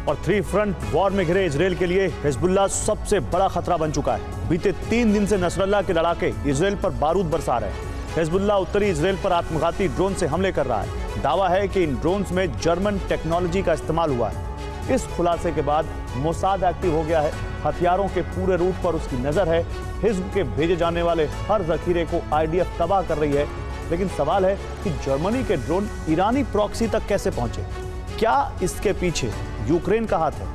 और 3 front war में घिरे इजराइल के लिए हिजबुल्लाह सबसे बड़ा खतरा बन चुका है। बीते 3 दिन से नसरल्लाह के लड़ाके इजराइल पर बारूद बरसा रहे हैं। हिजबुल्लाह उत्तरी इजराइल पर आत्मघाती ड्रोन से हमले कर रहा है। दावा है कि इन ड्रोन्स में जर्मन टेक्नोलॉजी का इस्तेमाल हुआ है। इस खुलासे के बाद मोसाद एक्टिव हो गया है। हथियारों के पूरे रूट पर उसकी नजर है। हिज्ब के भेजे जाने वाले हर जखीरे को आईडीएफ तबाह कर रही है। लेकिन सवाल है कि जर्मनी के ड्रोन ईरानी प्रॉक्सी तक कैसे पहुंचे? क्या इसके पीछे यूक्रेन का हाथ है?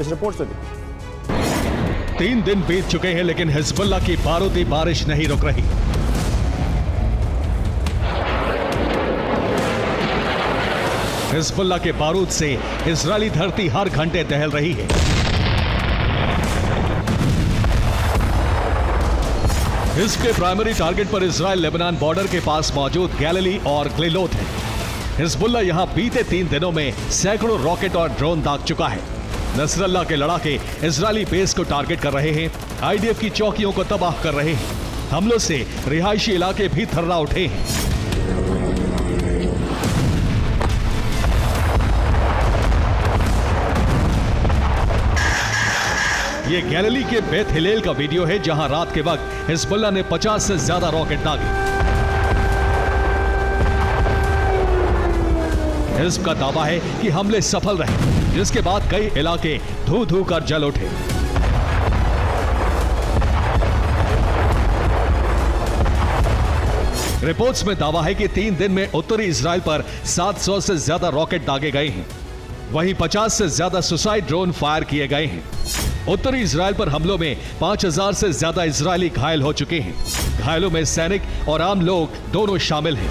इस रिपोर्ट से देखिए। 3 दिन बीत चुके हैं लेकिन हिजबुल्लाह की बारूदी बारिश नहीं रुक रही। हिजबुल्लाह के बारूद से इजरायली धरती हर घंटे दहल रही है। हिज्ब के प्राइमरी टारगेट पर इजराइल लेबनान बॉर्डर के पास मौजूद गैलिली और ग्लिलोत है। हिजबुल्लाह यहां बीते 3 दिनों में सैकड़ों रॉकेट और ड्रोन दाग चुका है। नसरल्लाह के लड़ाके इजरायली बेस को टारगेट कर रहे हैं। आईडीएफ की चौकियों को तबाह कर रहे हैं। हमलों से रिहायशी इलाके भी थर्रा उठे हैं। ये गैलिली के बेथ हिलेल का वीडियो है जहां रात के वक्त हिजबुल्लाह ने 50 से ज्यादा रॉकेट दागे। हिज्ब का दावा है कि हमले सफल रहे, जिसके बाद कई इलाके धू धू कर जल उठे। रिपोर्ट्स में दावा है कि 3 दिन में उत्तरी इजराइल पर 700 से ज्यादा रॉकेट दागे गए हैं। वहीं 50 से ज्यादा सुसाइड ड्रोन फायर किए गए हैं। उत्तरी इजराइल पर हमलों में 5000 से ज्यादा इजरायली घायल हो चुके हैं। घायलों में सैनिक और आम लोग दोनों शामिल हैं।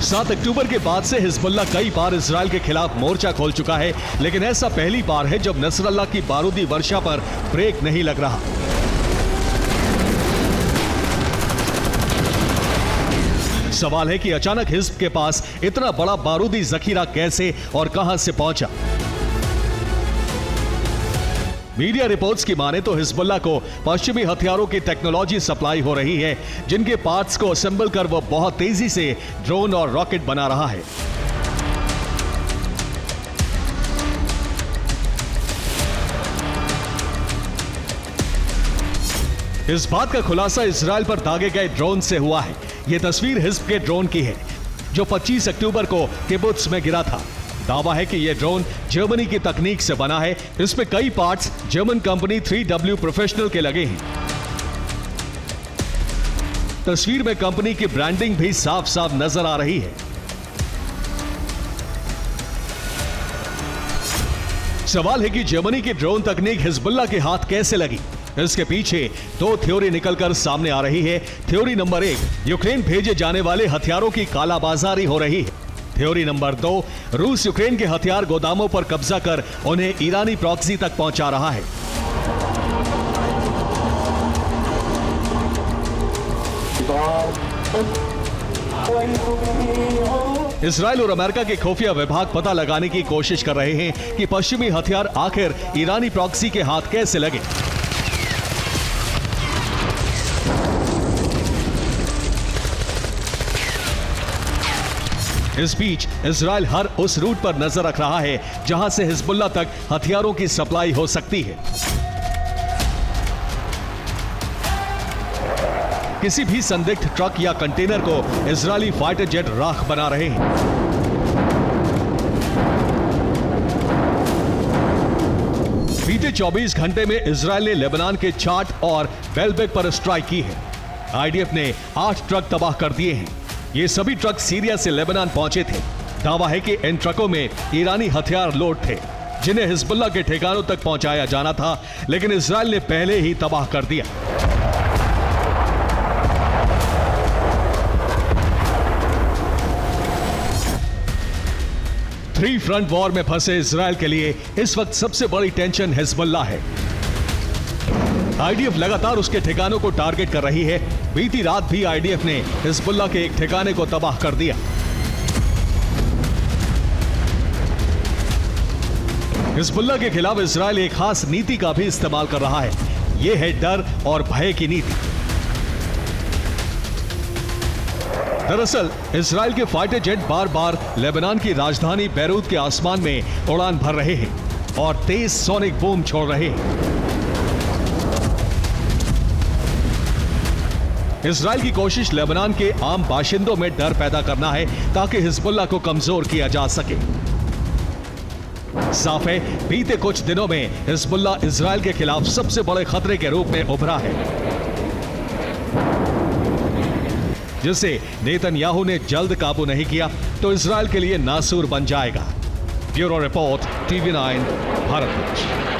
7 अक्टूबर के बाद से हिजबुल्लाह कई बार इजराइल के खिलाफ मोर्चा खोल चुका है, लेकिन ऐसा पहली बार है जब नसरल्लाह की बारूदी वर्षा पर ब्रेक नहीं लग रहा। सवाल है कि अचानक हिज्ब के पास इतना बड़ा बारूदी जखीरा कैसे और कहां से पहुंचा? मीडिया रिपोर्ट्स की माने तो हिजबुल्लाह को पश्चिमी हथियारों की टेक्नोलॉजी सप्लाई हो रही है, जिनके पार्ट्स को असेंबल कर वह बहुत तेजी से ड्रोन और रॉकेट बना रहा है। इस बात का खुलासा इजराइल पर दागे गए ड्रोन से हुआ है। यह तस्वीर हिज्ब के ड्रोन की है जो 25 अक्टूबर को किबुत्स में गिरा था। दावा है कि यह ड्रोन जर्मनी की तकनीक से बना है। इसमें कई parts German company 3W professional के लगे हैं। तस्वीर में कंपनी की ब्रांडिंग भी साफ साफ नजर आ रही है। सवाल है कि जर्मनी की ड्रोन तकनीक हिजबुल्लाह के हाथ कैसे लगी? इसके पीछे 2 थ्योरी निकलकर सामने आ रही है। थ्योरी नंबर 1, यूक्रेन भेजे जाने वाले हथियारों की कालाबाजारी हो रही है। थ्योरी नंबर 2, रूस यूक्रेन के हथियार गोदामों पर कब्जा कर उन्हें ईरानी प्रॉक्सी तक पहुंचा रहा है। इजराइल और अमेरिका के खुफिया विभाग पता लगाने की कोशिश कर रहे हैं कि पश्चिमी हथियार आखिर ईरानी प्रॉक्सी के हाथ कैसे लगे। इस बीच इजराइल हर उस रूट पर नजर रख रहा है जहां से हिजबुल्लाह तक हथियारों की सप्लाई हो सकती है। किसी भी संदिग्ध ट्रक या कंटेनर को इजरायली फाइटर जेट राख बना रहे हैं। बीते 24 घंटे में इजरायल ने लेबनान के चाट और बेलबेक पर स्ट्राइक की है। आईडीएफ ने 8 ट्रक तबाह कर दिए हैं। ये सभी ट्रक सीरिया से लेबनान पहुंचे थे। दावा है कि इन ट्रकों में ईरानी हथियार लोड थे, जिन्हें हिजबुल्लाह के ठिकानों तक पहुंचाया जाना था, लेकिन इजरायल ने पहले ही तबाह कर दिया। थ्री फ्रंट वॉर में फंसे इजरायल के लिए इस वक्त सबसे बड़ी टेंशन हिजबुल्लाह है। आईडीएफ लगातार उसके ठिकानों को टारगेट कर रही है। बीती रात भी आईडीएफ ने हिजबुल्लाह के एक ठिकाने को तबाह कर दिया। हिजबुल्लाह के खिलाफ इजरायल एक खास नीति का भी इस्तेमाल कर रहा है। यह है डर और भय की नीति। दरअसल इजराइल के फाइटर जेट बार बार लेबनान की राजधानी बैरूत के आसमान में उड़ान भर रहे हैं और तेज सोनिक बूम छोड़ रहे हैं। इजराइल की कोशिश लेबनान के आम बाशिंदों में डर पैदा करना है ताकि हिजबुल्लाह को कमजोर किया जा सके। साफ है, बीते कुछ दिनों में हिजबुल्लाह इजराइल के खिलाफ सबसे बड़े खतरे के रूप में उभरा है, जिसे नेतन्याहू ने जल्द काबू नहीं किया तो इजराइल के लिए नासूर बन जाएगा। Bureau report, TV9, Bharat.